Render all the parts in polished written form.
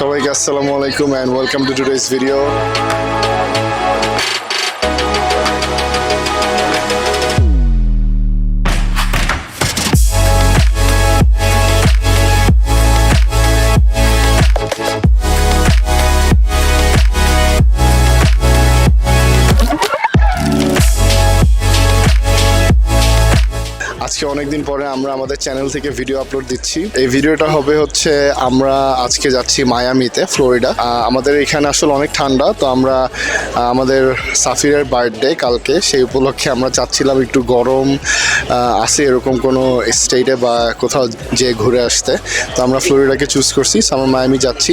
সবাইকে আসসালামু আলাইকুম and welcome to today's video. আজকে অনেকদিন পরে আমরা আমাদের চ্যানেল থেকে ভিডিও আপলোড দিচ্ছি। এই ভিডিওটা হবে হচ্ছে আমরা আজকে যাচ্ছি মায়ামিতে, ফ্লোরিডা। আমাদের এখানে আসলে অনেক ঠান্ডা, তো আমরা আমাদের সাফিরের বার্থডে কালকে, সেই উপলক্ষে আমরা চাচ্ছিলাম একটু গরম আছে এরকম কোনো স্টেটে বা কোথাও যেয়ে ঘুরে আসতে। তো আমরা ফ্লোরিডাকে চুজ করছি, আমরা মায়ামি যাচ্ছি।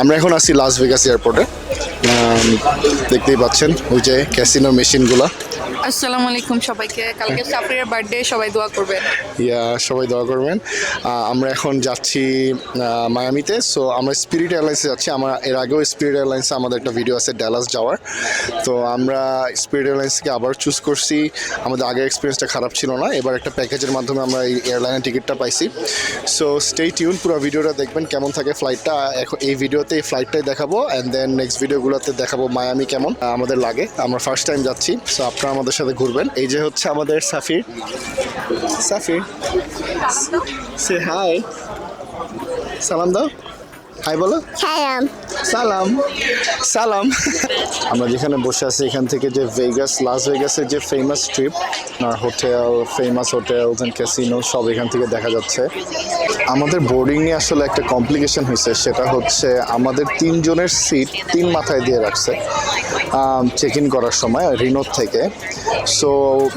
আমরা এখন আসি লাস ভেগাস এয়ারপোর্টে। দেখতেই পাচ্ছেন ওই যে ক্যাসিনো মেশিনগুলো। আসসালামু আলাইকুম সবাইকে, কালকে সাফিরের বার্থডে, সবাই দোয়া করবেন। সবাই দোয়া করবেন। আমরা এখন যাচ্ছি মায়ামিতে। সো আমরা স্পিরিট এয়ারলাইন্সে যাচ্ছি। আমরা এর আগেও স্পিরিট এয়ারলাইন্সে আমাদের একটা ভিডিও আছে ডালাস যাওয়ার। তো আমরা স্পিরিট এয়ারলাইন্সকে আবার চুজ করছি। আমাদের আগের এক্সপিরিয়েন্সটা খারাপ ছিল না, এবার একটা প্যাকেজের মাধ্যমে আমরা এই এয়ারলাইনের টিকিটটা পাইছি। সো স্টে টিউন, পুরো ভিডিওটা দেখবেন কেমন থাকে ফ্লাইটটা। এখন এই ভিডিওতে এই ফ্লাইটটাই দেখাবো, অ্যান্ড দেন নেক্সট ভিডিওগুলোতে দেখাবো মায়ামি কেমন আমাদের লাগে। আমরা ফার্স্ট টাইম যাচ্ছি, সো আপনারা আমাদের সাথে ঘুরবেন। এই যে হচ্ছে আমাদের সাফির। সাফির, সে হাই, সালাম দাও, হাই বলো। সালাম সালাম সালাম। আমরা যেখানে বসে আছি এখান থেকে যে ভেগাস, লাস ভেগাসের যে famous strip, hotel, famous hotels and casino সব এখান থেকে দেখা যাচ্ছে। আমাদের বোর্ডিং নিয়ে আসলে একটা কমপ্লিকেশন হয়েছে, সেটা হচ্ছে আমাদের 3 জনের সিট 3 মাথায় দিয়ে রাখছে চেক ইন করার সময় রিনোর থেকে। সো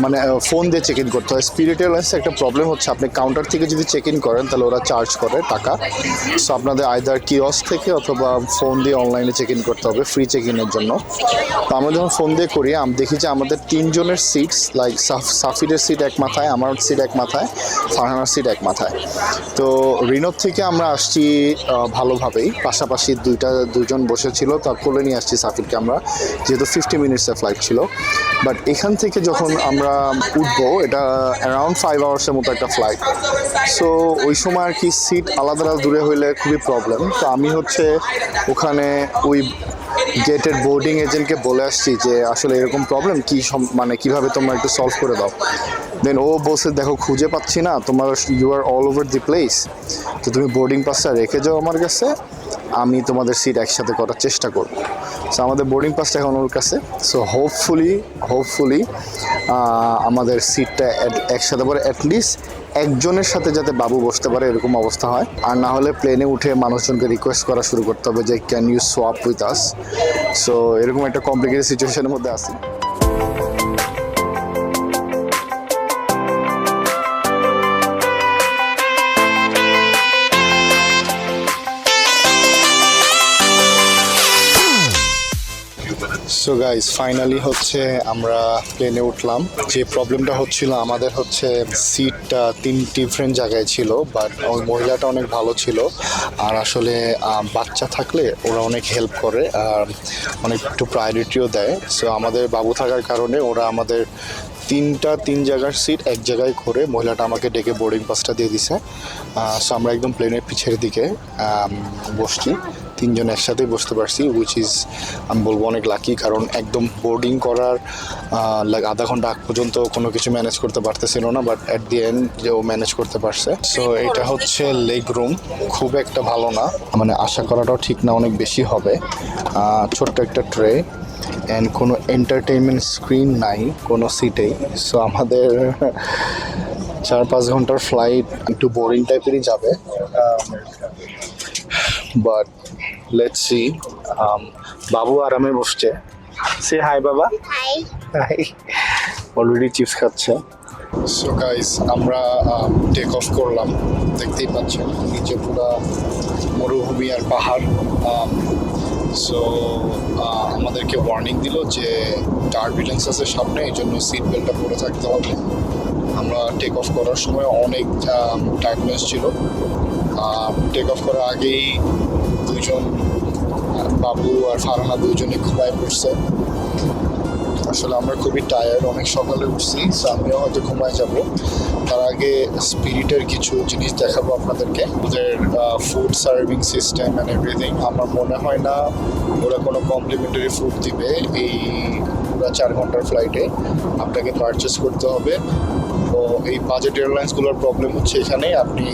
মানে ফোন দিয়ে চেক ইন করতে হয়। স্পিরিট এয়ারলাইন্সে একটা প্রবলেম হচ্ছে, আপনি কাউন্টার থেকে যদি চেক ইন করেন তাহলে ওরা চার্জ করে টাকা। সো আপনাদের আইদার কিওস্ক থেকে অথবা ফোন দিয়ে অনলাইনে চেক ইন করতে হবে ফ্রি চেক ইনের জন্য। তো আমরা যখন ফোন দিয়ে করি, আমি দেখি যে আমাদের 3 জনের সিটস, লাইক সাফিরের সিট এক মাথায়, আমার সিট এক মাথায়, ফারহানার সিট এক মাথায়। তো রিনোর থেকে আমরা আসছি ভালোভাবেই, পাশাপাশি দুজন বসেছিল, তা কোলে নিয়ে আসছি সাফিরকে আমরা, যেহেতু 50 মিনিটসের ফ্লাইট ছিল। বাট এখান থেকে যখন আমরা উঠবো, এটা অ্যারাউন্ড 5 আওয়ার্সের মতো একটা ফ্লাইট। সো ওই সময় আর কি সিট আলাদা আলাদা দূরে হইলে খুবই প্রবলেম। তো আমি হচ্ছে ওখানে ওই গেটের বোর্ডিং এজেন্টকে বলে আসছি যে আসলে এরকম প্রবলেম কি, মানে কিভাবে তোমরা একটু সলভ করে দাও। দেন ও বলছে, দেখো খুঁজে পাচ্ছি না, তোমার you are all over the place, তো তুমি বোর্ডিং পাসটা রেখে যাও আমার কাছে, আমি তোমাদের সিট একসাথে করার চেষ্টা করব। সো আমাদের বোর্ডিং পাসটা এখন ওর কাছে। সো হোপফুলি আমাদের সিটটা একসাথে পরে অ্যাটলিস্ট একজনের সাথে যাতে বাবু বসতে পারে এরকম অবস্থা হয়। আর না হলে প্লেনে উঠে মানুষজনকে রিকোয়েস্ট করা শুরু করতে হবে যে can you swap with us. So এরকম একটা কমপ্লিকেটেড সিচুয়েশনের মধ্যে আছি। সো গাইজ, ফাইনালি হচ্ছে আমরা প্লেনে উঠলাম। যে প্রবলেমটা হচ্ছিল আমাদের হচ্ছে সিটটা 3 ডিফারেন্ট জায়গায় ছিল, বাট ওই মহিলাটা অনেক ভালো ছিল। আর আসলে বাচ্চা থাকলে ওরা অনেক হেল্প করে আর অনেক একটু প্রায়োরিটিও দেয়। সো আমাদের বাবু থাকার কারণে ওরা আমাদের 3 জায়গার সিট এক জায়গায় করে মহিলাটা আমাকে ডেকে বোর্ডিং পাসটা দিয়ে দিছে। সো আমরা একদম প্লেনের পিছের দিকে বসছি, 3 জন একসাথেই বসতে পারছি, উইচ ইজ আমি বলবো অনেক লাকি। কারণ একদম বোর্ডিং করার আধা ঘন্টা আগ পর্যন্ত কোনো কিছু ম্যানেজ করতে পারতেছিল না, বাট অ্যাট দি এন্ড যে ও ম্যানেজ করতে পারছে। সো এটা হচ্ছে লেগ রুম, খুব একটা ভালো না, মানে আশা করাটাও ঠিক না, অনেক বেশি হবে। ছোট্ট একটা ট্রে অ্যান্ড কোনো এন্টারটেইনমেন্ট স্ক্রিন নাই কোনো সিটেই। সো আমাদের 4-5 ঘন্টার ফ্লাইট একটু বোরিং টাইপেরই যাবে, বাট লেটস সি। বাবু আরামে বসছে। সে হাই বাবা। High high. অলরেডি চিপস খাচ্ছে। সো গাইস, আমরা টেক অফ করলাম। দেখতেই পাচ্ছেন নিচে পুরো মরুভূমি আর পাহাড়। সো আমাদেরকে ওয়ার্নিং দিল যে টার্বুলেন্স আছে সামনে, এই জন্য সিট বেল্টটা পরে থাকতে হবে। আমরা টেক অফ করার সময় অনেক টার্বুলেন্স ছিল। টেক অফ করার আগেই 2 জন, বাবু আর ফারহানা 2 জনে ঘুমায় পড়ছে। আসলে আমরা খুবই টায়ার্ড, অনেক সকালে উঠছি, সো আমিও হয়তো ঘুমায় যাব। তার আগে স্পিরিটের কিছু জিনিস দেখাবো আপনাদেরকে, ওদের food serving system and everything. আমার মনে হয় না ওরা কোনো কমপ্লিমেন্টারি ফুড দিবে এই পুরো 4 ঘন্টার ফ্লাইটে, আপনাকে পারচেস করতে হবে। তো এই বাজেট এয়ারলাইন্সগুলোর প্রবলেম হচ্ছে এখানে আপনি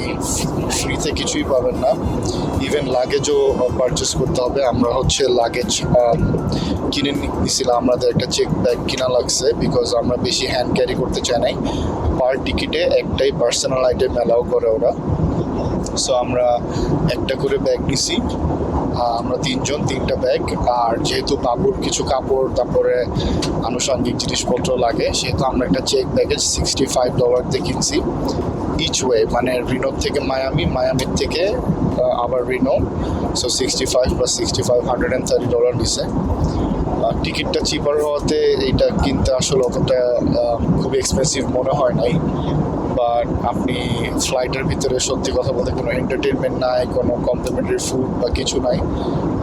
ফ্রিতে কিছুই পাবেন না, ইভেন লাগেজও পারচেস করতে হবে। আমরা হচ্ছে লাগেজ কিনে নিয়েছিলাম, আমাদের একটা চেক ব্যাগ কিনা লাগছে বিকজ আমরা বেশি হ্যান্ড ক্যারি করতে চাই নাই। পার টিকিটে একটাই পার্সোনাল আইটেম অ্যালাউ করে ওরা, সো আমরা একটা করে ব্যাগ নিছি। আমরা 3 জন 3টা ব্যাগ, আর যেহেতু বাবুর কিছু কাপড় তারপরে আনুষঙ্গিক জিনিসপত্র লাগে সেহেতু আমরা একটা চেক ব্যাগেজ $65 দিয়ে কিনছি ইচ ওয়ে, মানে রিনো থেকে মায়ামির থেকে আবার রিনো, সো 65 + 65 $130 নিছে। টিকিটটা চিপার হওয়াতে এইটা কিনতে আসলে অতটা খুবই এক্সপেন্সিভ মনে হয় নাই। বাট আপনি ফ্লাইটের ভিতরে সত্যি কথা বলতে কোনো এন্টারটেনমেন্ট নাই, কোনো কমপ্লিমেন্টারি ফুড বা কিছু নাই,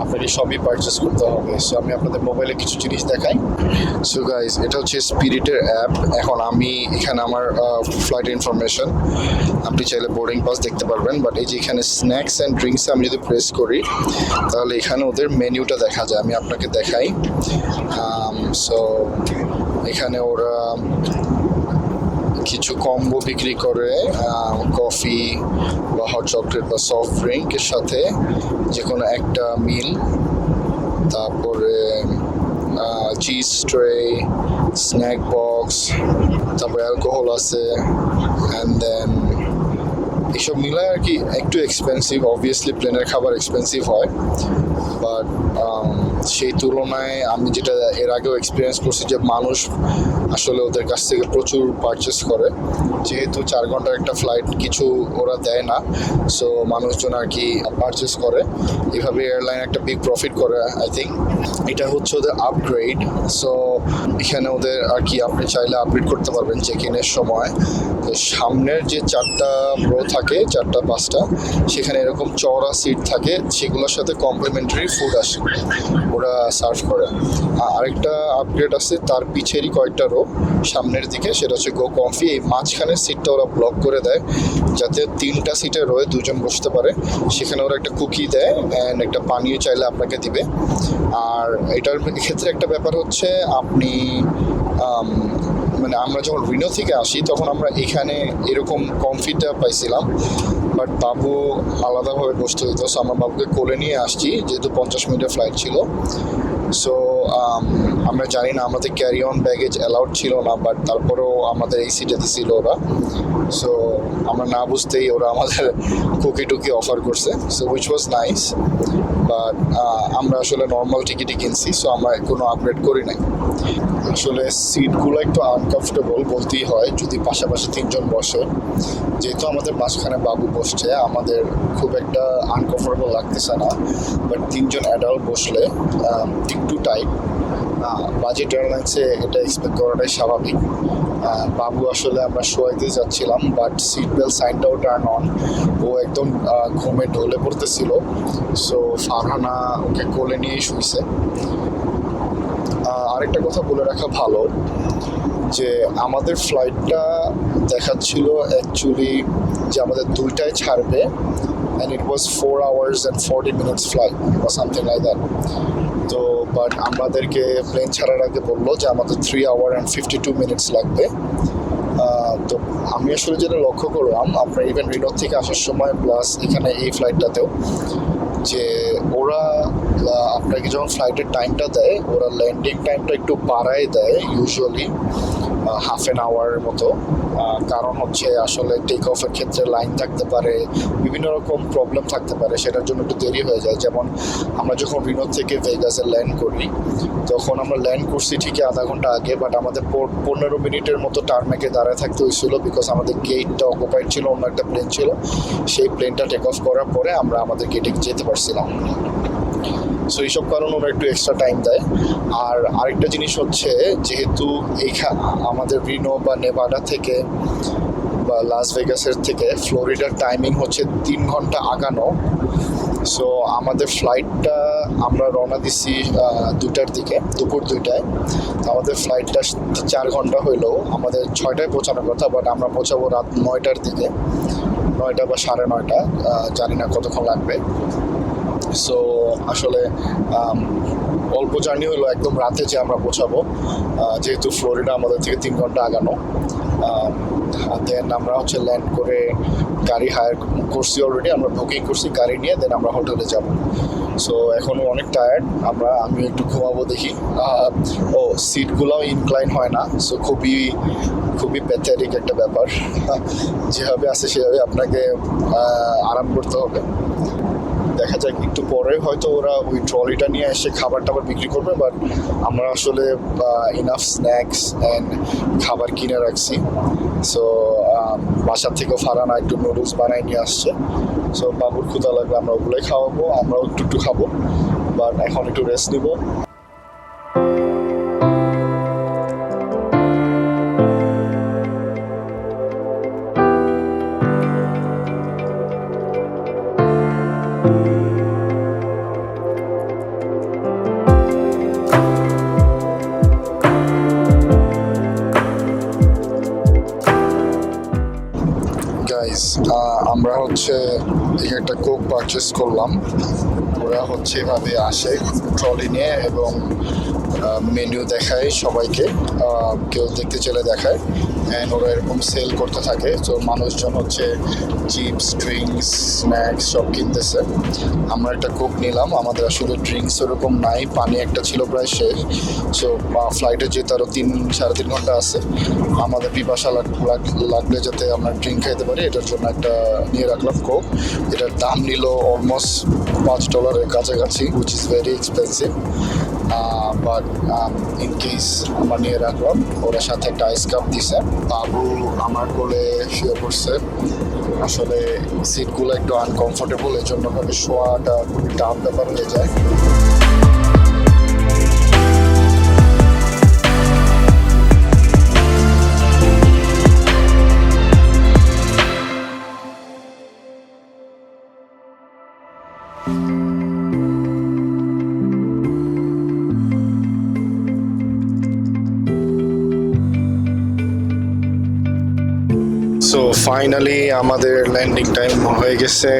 আপনাকে সবই পারচেস করতে হবে। সো আমি আপনাদের মোবাইলে কিছু জিনিস দেখাই। সো গাইজ, এটা হচ্ছে স্পিরিটের অ্যাপ। এখন আমি এখানে আমার ফ্লাইট ইনফরমেশন, আপনি চাইলে বোর্ডিং পাস দেখতে পারবেন, বাট এই যে এখানে স্ন্যাক্স অ্যান্ড ড্রিঙ্কসে আমি যদি প্রেস করি তাহলে এখানে ওদের মেনুটা দেখা যায়। আমি আপনাকে দেখাই। সো এখানে ওরা কিছু কম্বো বিক্রি করে, কফি বা হট চকলেট বা সফট ড্রিঙ্কের সাথে যে কোনো একটা মিল, তারপরে চিজ ট্রে, স্ন্যাক বক্স, তারপরে অ্যালকোহল আছে, অ্যান্ড দেন এইসব মিলায় আর কি একটু এক্সপেন্সিভ। অবভিয়াসলি প্লেনের খাবার এক্সপেন্সিভ হয়, বাট সেই তুলনায় আমি যেটা এর আগেও এক্সপিরিয়েন্স করছি যে মানুষ আসলে ওদের কাছ থেকে প্রচুর পারচেস করে, যেহেতু 4 ঘন্টার একটা ফ্লাইট কিছু ওরা দেয় না, সো মানুষজন আর কি পারচেস করে। এভাবে এয়ারলাইন একটা বিগ প্রফিট করে আই থিঙ্ক। এটা হচ্ছে ওদের আপগ্রেড, সো এখানে ওদের আর কি আপনি চাইলে আপগ্রেড করতে পারবেন চেক ইনের সময়। তো সামনের যে 4টা রো থাকে, 4টা 5টা, সেখানে এরকম চওড়া সিট থাকে, সেগুলোর সাথে কমপ্লিমেন্টারি ফুড আসে, ওরা সার্ভ করে। আরেকটা আপগ্রেড আছে তার পিছেরই কয়েকটা রো সামনের দিকে, সেটা হচ্ছে গো কমফি। এই মাঝখানের সিটটা ওরা ব্লক করে দেয় যাতে 3টা সিটে রয়ে 2 জন বসতে পারে। সেখানে ওরা একটা কুকি দেয় অ্যান্ড একটা পানীয় চাইলে আপনাকে দিবে। আর এটার ক্ষেত্রে একটা ব্যাপার হচ্ছে আপনি মানে আমরা যখন রিনো থেকে আসি তখন আমরা এখানে এরকম কমফিটা পাইছিলাম, বাট বাবু আলাদাভাবে বসতে হতো, সো আমরা বাবুকে কোলে নিয়ে আসছি যেহেতু 50 মিনিটের ফ্লাইট ছিল। সো আমরা জানি না, আমাদের ক্যারি অন ব্যাগেজ অ্যালাউড ছিল না, বাট তারপরেও আমাদের এই সিটে দিছিল ওরা। সো আমরা না বুঝতেই ওরা আমাদের কুকি টুকি অফার করছে, so which was nice. But আমরা আসলে নর্মাল টিকিটই কিনছি, সো আমরা কোনো আপগ্রেড করি নাই। আসলে সিটগুলো একটু আনকমফোর্টেবল বলতেই হয় যদি পাশাপাশি 3 জন বসে, যেহেতু আমাদের মাঝখানে বাবু বসছে আমাদের খুব একটা আনকমফোর্টেবল লাগতেছে না, বাট 3 জন অ্যাডাল্ট বসলে একটু টাইট। বাজেট এয়ারলাইন্সে এটা এক্সপেক্ট করাটাই স্বাভাবিক। বাবু আসলে আমরা শোয়াইতে যাচ্ছিলাম, বাট সিট বেল্ট সাইনটাও টার্ন অন, ও একদম ঘুমে ঢলে পড়তেছিল, সো ফারহানা ওকে কোলে নিয়েই শুইছে। আরেকটা কথা বলে রাখা ভালো যে আমাদের ফ্লাইটটা দেখাচ্ছিল অ্যাকচুয়ালি যে আমাদের 2টায় ছাড়বে, and it was 4 hours and 40 minutes flight বা সামথিং লাইক দ্যাট। তো বাট আমাদেরকে প্লেন ছাড়ার আগে বললো যে আমাদের 3 hour and 52 minutes লাগবে। তো আমি আসলে যেটা লক্ষ্য করলাম আপনার ইভেন রিনো থেকে আসার সময় প্লাস এখানে এই ফ্লাইটটাতেও, যে ওরা আপনাকে যখন ফ্লাইটের টাইমটা দেয় ওরা ল্যান্ডিং টাইমটা একটু বাড়ায় দেয়, ইউজুয়ালি হাফ অ্যান আওয়ারের মতো। কারণ হচ্ছে আসলে টেক অফের ক্ষেত্রে লাইন থাকতে পারে, বিভিন্ন রকম প্রবলেম থাকতে পারে, সেটার জন্য একটু দেরি হয়ে যায়। যেমন আমরা যখন রিনো থেকে ভেগাসে ল্যান্ড করি তখন আমরা ল্যান্ড করছি ঠিকই আধা ঘন্টা আগে, বাট আমাদের 15 মিনিটের মতো টার্মেকে দাঁড়ায় থাকতে হয়েছিল বিকজ আমাদের গেটটা অকুপাইড ছিল, অন্য একটা প্লেন ছিল। সেই প্লেনটা টেক অফ করার পরে আমরা আমাদের গেটে যেতে পারছিলাম। সো এইসব কারণে ওরা একটু এক্সট্রা টাইম দেয়। আর আরেকটা জিনিস হচ্ছে যেহেতু আমাদের রিনো বা নেভাডা থেকে বা লাস ভেগাসের থেকে ফ্লোরিডার টাইমিং হচ্ছে 3 ঘন্টা আগানো, সো আমাদের ফ্লাইটটা আমরা রওনা দিছি 2টার দিকে, দুপুর 2টায়। আমাদের ফ্লাইটটা 4 ঘন্টা হইলেও আমাদের 6টায় পৌঁছানোর কথা, বাট আমরা পৌঁছাবো রাত 9টার দিকে, 9টা বা 9:30, জানি না কতক্ষণ লাগবে। সো আসলে অল্প জার্নি হলো, একদম রাতে যে আমরা পৌঁছাবো, যেহেতু ফ্লোরিডা আমাদের থেকে 3 ঘন্টা আগানো। দেন আমরা হচ্ছে ল্যান্ড করে গাড়ি হায়ার করছি, অলরেডি আমরা বুকিং করছি গাড়ি নিয়ে, দেন আমরা হোটেলে যাব। সো এখনও অনেক টায়ার্ড আমি একটু ঘুমাবো দেখি। সিটগুলোও ইনক্লাইন হয় না, সো খুবই প্যাথেটিক একটা ব্যাপার। যেভাবে আছে সেভাবে আপনাকে আরাম করতে হবে। দেখা যাক একটু পরে হয়তো ওরা ওই ট্রলিটা নিয়ে এসে খাবার টাবার বিক্রি করবে, বাট আমরা আসলে ইনাফ স্ন্যাক্স অ্যান্ড খাবার কিনে রাখছি। সো বাসার থেকেও ফারানা একটু নুডলস বানাই নিয়ে আসছে। সো বাবুর ক্ষুধা লাগবে, আমরা ওগুলোই খাওয়াবো, আমরাও একটু খাবো, বাট এখন একটু রেস্ট নিব। গাইস, আমরা হচ্ছে একটা কোক পারচেস করলাম। ওরা হচ্ছে এভাবে আসে ট্রলি নিয়ে এবং মেনু দেখায় সবাইকে, কেউ দেখতে চলে দেখায়, অ্যান্ড ওরা এরকম সেল করতে থাকে। তো মানুষজন হচ্ছে চিপস, ড্রিঙ্কস, স্ন্যাক্স সব কিনতেছে। আমরা একটা কোক নিলাম, আমাদের আসলে ড্রিঙ্কস ওরকম নাই, পানি একটা ছিল প্রায় শেষ। সো ফ্লাইটে যেতে আরও 3-3.5 ঘন্টা আছে, আমাদের পিপাসা লাগলে যাতে আমরা ড্রিঙ্ক খাইতে পারি, এটার জন্য একটা নিয়ে রাখলাম কোক। এটার দাম নিল অলমোস্ট $5 কাছাকাছি, which is very expensive, but in case আমরা নিয়ে রাখলাম। ওরা সাথে একটা আইস কাপ দিছে। বাবু আমার কোলে শুয়ে পড়ছে। আসলে সিটগুলো একটু আনকমফোর্টেবল, এই জন্য ভাবে শোয়াটা খুবই টাফ ব্যাপার হয়ে যায়। সো ফাইনালি আমাদের ল্যান্ডিং টাইম হয়ে গেছে,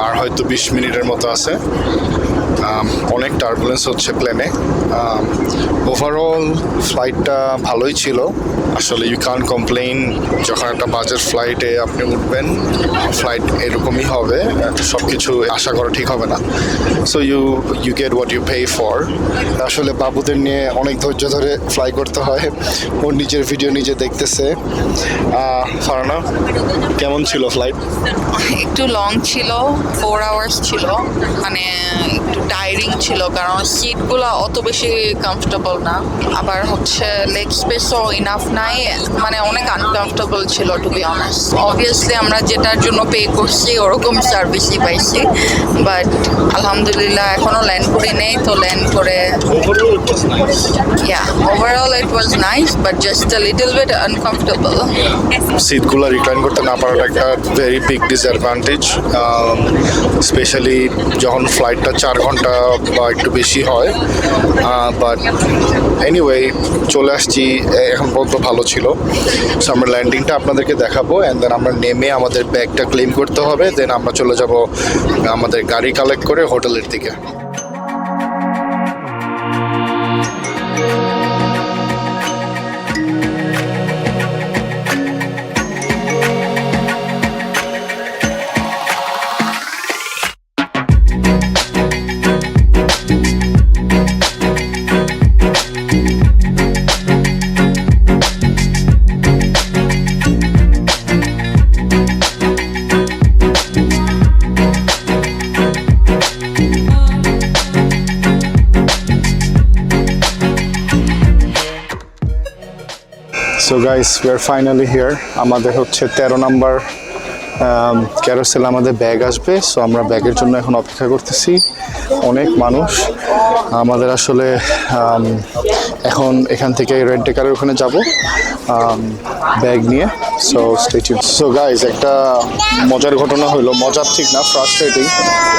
আর হয়তো 20 মিনিটের মতো আছে। অনেক টার্বুলেন্স হচ্ছে প্লেনে। ওভারঅল ফ্লাইটটা ভালোই ছিল, আসলে ইউ কান্ট কমপ্লেইন। যখন একটা বাজেট ফ্লাইটে আপনি উঠবেন, ফ্লাইট এরকমই হবে, সব কিছু আশা করা ঠিক হবে না। So you get what you pay for. আসলে বাবুদের নিয়ে অনেক ধৈর্য ধরে ফ্লাই করতে হয়, ওর নিজের ভিডিও নিজে দেখতেছে। ফারানা, কেমন ছিল ফ্লাইট? একটু লং ছিল, 4 আওয়ার্স ছিল, মানে একটু টায়ারিং ছিল, কারণ সিটগুলো অত বেশি কমফোর্টেবল না, আবার হচ্ছে লেগ স্পেসও ইনাফ নাই, মানে অনেক আনকমফোর্টেবল ছিল টু বি অনেস্ট। অবভিয়াসলি আমরা যেটার জন্য পে করছি ওরকম সার্ভিসই পাইছি, বাট আলহামদুলিল্লাহ এখনও ল্যান্ড করি নেই, তো ল্যান্ড করে overall it was nice, but just a little bit uncomfortable. সিটগুলো রিক্লাইন করতে না পারাটা একটা ভেরি বিগ ডিসঅ্যাডভান্টেজ, স্পেশালি যখন ফ্লাইটটা 4 ঘন্টা বা একটু বেশি হয়। বাট এনিওয়ে চলে আসছি, এখন পর্যন্ত ভালো ছিল। সো আমরা ল্যান্ডিংটা আপনাদেরকে দেখাবো, অ্যান্ড দেন আমরা নেমে আমাদের ব্যাগটা ক্লেম করতে হবে, দেন আমরা চলে যাব আমাদের গাড়ি কালেক্ট করে হোটেলের দিকে। So guys, we are finally here. আমাদের হচ্ছে 13 নাম্বার ক্যারোসেল আমাদের ব্যাগ আসবে। সো আমরা ব্যাগের জন্য এখন অপেক্ষা করতেছি। অনেক মানুষ। আমাদের আসলে এখন এখান থেকে রেন্ট কারের ওখানে যাব, ব্যাগ নিয়ে। So stay tune. So guys, একটা মজার ঘটনা হলো, মজার ঠিক না, ফ্রাস্ট্রেটিং।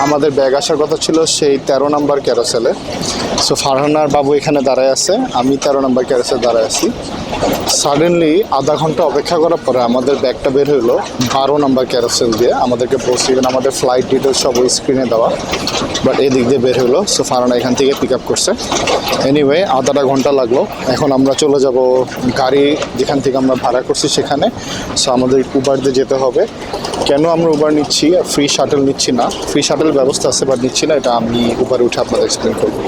আমাদের ব্যাগ আসার কথা ছিল সেই 13 নাম্বার ক্যারোসেলে। সো ফারহানার বাবু এখানে দাঁড়ায় আছে, আমি 13 নাম্বার ক্যারোসেলে দাঁড়ায় আছি। সাডেনলি আধা ঘন্টা অপেক্ষা করার পরে আমাদের ব্যাগটা বের হলো 12 নাম্বার ক্যারোসেল দিয়ে। আমাদেরকে বসে আমাদের ফ্লাইট ডিটেলস সব ওই স্ক্রিনে দেওয়া, বাট এই দিক দিয়ে বের হলো। সো ফারহানা এখান থেকে পিক আপ করছে। এনিওয়ে আধাটা ঘন্টা লাগলো। এখন আমরা চলে যাব গাড়ি যেখান থেকে আমরা ভাড়া করছি সেখানে। সো আমাদের উবার দিয়ে যেতে হবে। কেন আমরা উবার নিচ্ছি, ফ্রি শাটল নিচ্ছি না? ফ্রি শাটল ব্যবস্থা আছে বাট নিচ্ছি না, এটা আমি উবারে উঠে আপনাদের এক্সপ্লেন করবো।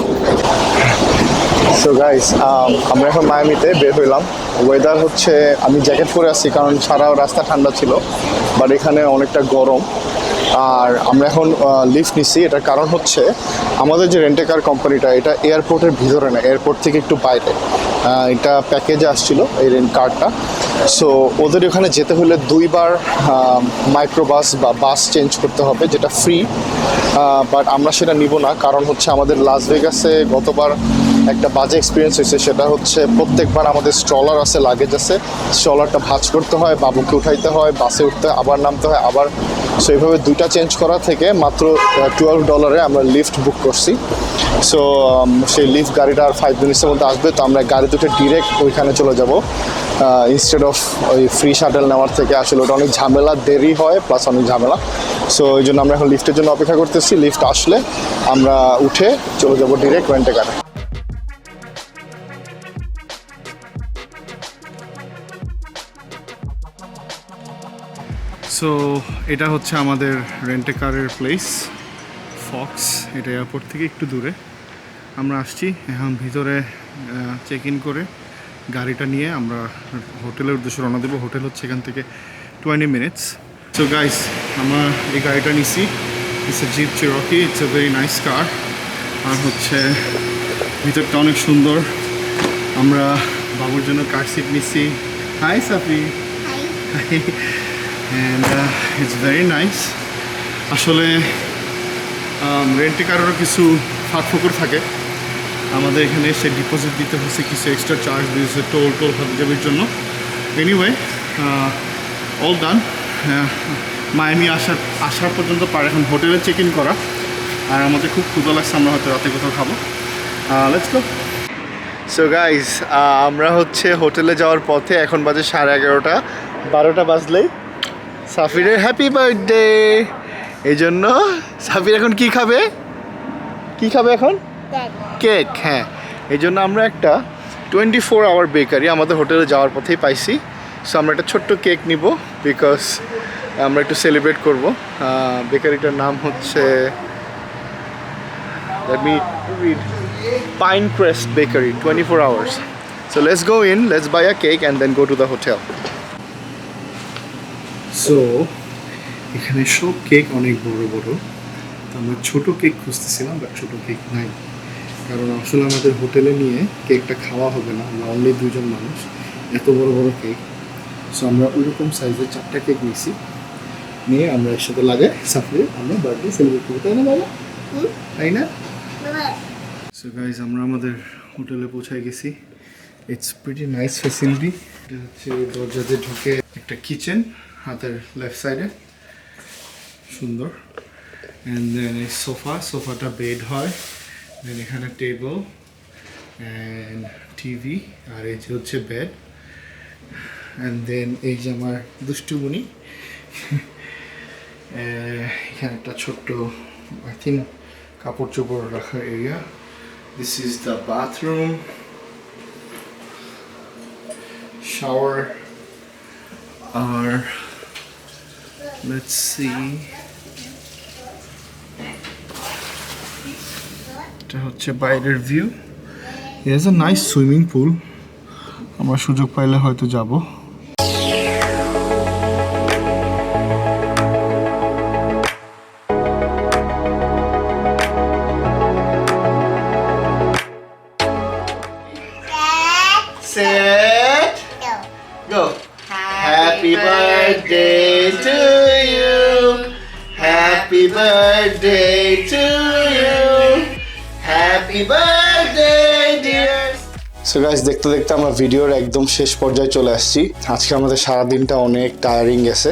সো গাইস, আমরা এখন মায়ামিতে বের হইলাম। ওয়েদার হচ্ছে, আমি জ্যাকেট পরে আসছি কারণ সারা রাস্তা ঠান্ডা ছিল, বাট এখানে অনেকটা গরম। আর আমরা এখন লিফট নিচ্ছি, এটার কারণ হচ্ছে আমাদের যে রেন্টে কার কোম্পানিটা, এটা এয়ারপোর্টের ভিতরে না, এয়ারপোর্ট থেকে একটু বাইরে। এটা প্যাকেজে আসছিল এই রেন্ট কারটা। সো ওদের ওখানে যেতে হলে 2বার মাইক্রোবাস বা বাস চেঞ্জ করতে হবে, যেটা ফ্রি। বাট আমরা সেটা নিব না, কারণ হচ্ছে আমাদের লাস ভেগাসে গতবার একটা বাজে এক্সপিরিয়েন্স হয়েছে। সেটা হচ্ছে প্রত্যেকবার আমাদের স্ট্রলার আছে, লাগেজ আছে, স্ট্রলারটা ভাঁজ করতে হয়, বাবুকে উঠাইতে হয়, বাসে উঠতে হয়, আবার নামতে হয়, আবার। সো এইভাবে 2টা চেঞ্জ করা থেকে মাত্র $12 আমরা লিফট বুক করছি। সো সেই লিফট গাড়িটা আর 5 মিনিটসের মধ্যে আসবে। তো আমরা গাড়ি দুটো ডিরেক্ট ওইখানে চলে যাব, ইনস্টেড অফ ওই ফ্রি শাটল নেওয়ার থেকে। আসলে ওটা অনেক ঝামেলা, দেরি হয়, প্লাস অনেক ঝামেলা। সো এই জন্য আমরা এখন লিফটের জন্য অপেক্ষা করতেছি। লিফট আসলে আমরা উঠে চলে যাব ডিরেক্ট রেন্টে কারে। সো এটা হচ্ছে আমাদের রেন্টে কারের প্লেস, ফক্স। এটা এয়ারপোর্ট থেকে একটু দূরে। আমরা আসছি এখন ভিতরে চেক ইন করে গাড়িটা নিয়ে আমরা হোটেলের উদ্দেশ্যে রওনা দেবো। হোটেল হচ্ছে এখান থেকে 20 মিনিটস। সো গাইস, আমরা এই গাড়িটা নিছি, it's a jeep Cherokee, it's a very nice car. আর হচ্ছে ভিতরটা অনেক সুন্দর। আমরা বাবুর জন্য কার সিট নিচ্ছি। Hi Safi. Hi. And it's very nice. আসলে রেন্টে কারেরও কিছু ফাঁকফোকর থাকে। আমাদের এখানে এসে ডিপোজিট দিতে হচ্ছে, কিছু এক্সট্রা চার্জ দিয়েছে টোল হাবিজাবির জন্য। Anyway all done. মায়ামি আসার পর্যন্ত পারে এখন হোটেলে চেক ইন করা। আর আমাদের খুব ক্ষুধা লাগছে, আমরা হয়তো রাতে কোথাও খাবো। Let's go. সো গাইস, আমরা হচ্ছে হোটেলে যাওয়ার পথে। এখন বাজে 11:30, 12টা বাজলেই সাফিরের হ্যাপি বার্থডে। এই জন্য সাফির এখন কি খাবে এখন? কেক। হ্যাঁ, এই জন্য আমরা একটা 24 আওয়ার বেকারি আমাদের হোটেলে যাওয়ার পথেই পাইছি। সো আমরা একটা ছোট্ট কেক নিব, বিকজ আমরা একটু সেলিব্রেট করব। বেকারিটার নাম হচ্ছে Pinecrest Bakery, 24 hours. So let's go in, let's buy a cake and then go to the hotel. So এখানে সব কেক অনেক বড় বড়। তো আমরা ছোটো কেক খুঁজতেছিলাম, বাট ছোটো কেক নাই, কারণ আসলে আমাদের হোটেলে নিয়ে কেকটা খাওয়া হবে না, আমরা অনলি 2জন মানুষ, এত বড় বড় কেক। সো আমরা ওইরকম সাইজের 4টা কেক নিয়েছি, নিয়ে আমরা এর সাথে লাগাই সাফিরে আমরা বার্থডে সেলিব্রেট করবো, তাই না বাবা? তাই না? সো গাইজ, আমরা আমাদের হোটেলে পৌঁছায় গেছি। It's pretty nice facility. এটা হচ্ছে দরজাতে ঢুকে একটা কিচেন হাতের লেফট সাইডে, সুন্দর। অ্যান্ড দেন এই সোফাটা বেড হয়, দেন এখানে টেবল অ্যান্ড টিভি, আর এই যে হচ্ছে বেড। অ্যান্ড দেন এই যে আমার দুষ্টুমণি, এখানে একটা ছোট্ট আই থিঙ্ক কাপড় চোপড় রাখার area. This is the bathroom, shower, or let's see, এটা হচ্ছে বাইরের view. It is a nice swimming pool, আমরা সুযোগ পাইলে হয়তো যাব। Set, go. Happy birthday to you. Happy birthday to you. Happy birthday, dear. So guys, দেখতে দেখতে আমরা ভিডিওর একদম শেষ পর্যায়ে চলে আসছি। আজকে আমাদের সারা দিনটা অনেক টায়ারিং গেছে,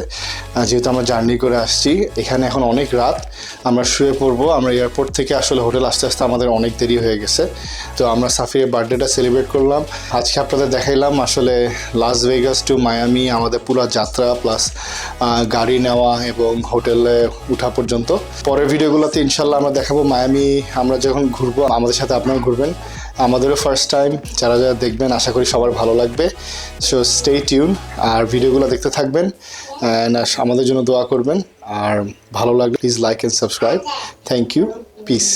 যেহেতু আমরা জার্নি করে আসছি। এখানে এখন অনেক রাত, আমরা শুয়ে পড়বো। আমরা এয়ারপোর্ট থেকে আসলে হোটেল আসতে আসতে আমাদের অনেক দেরি হয়ে গেছে। তো আমরা সাফিরের বার্থডেটা সেলিব্রেট করলাম। আজকে আপনাদের দেখাইলাম আসলে লাস ভেগাস টু মায়ামি আমাদের পুরো যাত্রা, প্লাস গাড়ি নেওয়া এবং হোটেলে উঠা পর্যন্ত। পরের ভিডিওগুলোতে ইনশাল্লাহ আমরা দেখাবো মায়ামি আমরা যখন ঘুরবো, আমাদের সাথে আপনারা ঘুরবেন। আমাদেরও ফার্স্ট টাইম, যারা যারা দেখবেন আশা করি সবার ভালো লাগবে। সো স্টে টিউন, আর ভিডিওগুলো দেখতে থাকবেন, আমাদের জন্য দোয়া করবেন। আর ভালো লাগলে please like and subscribe. Thank you, piece.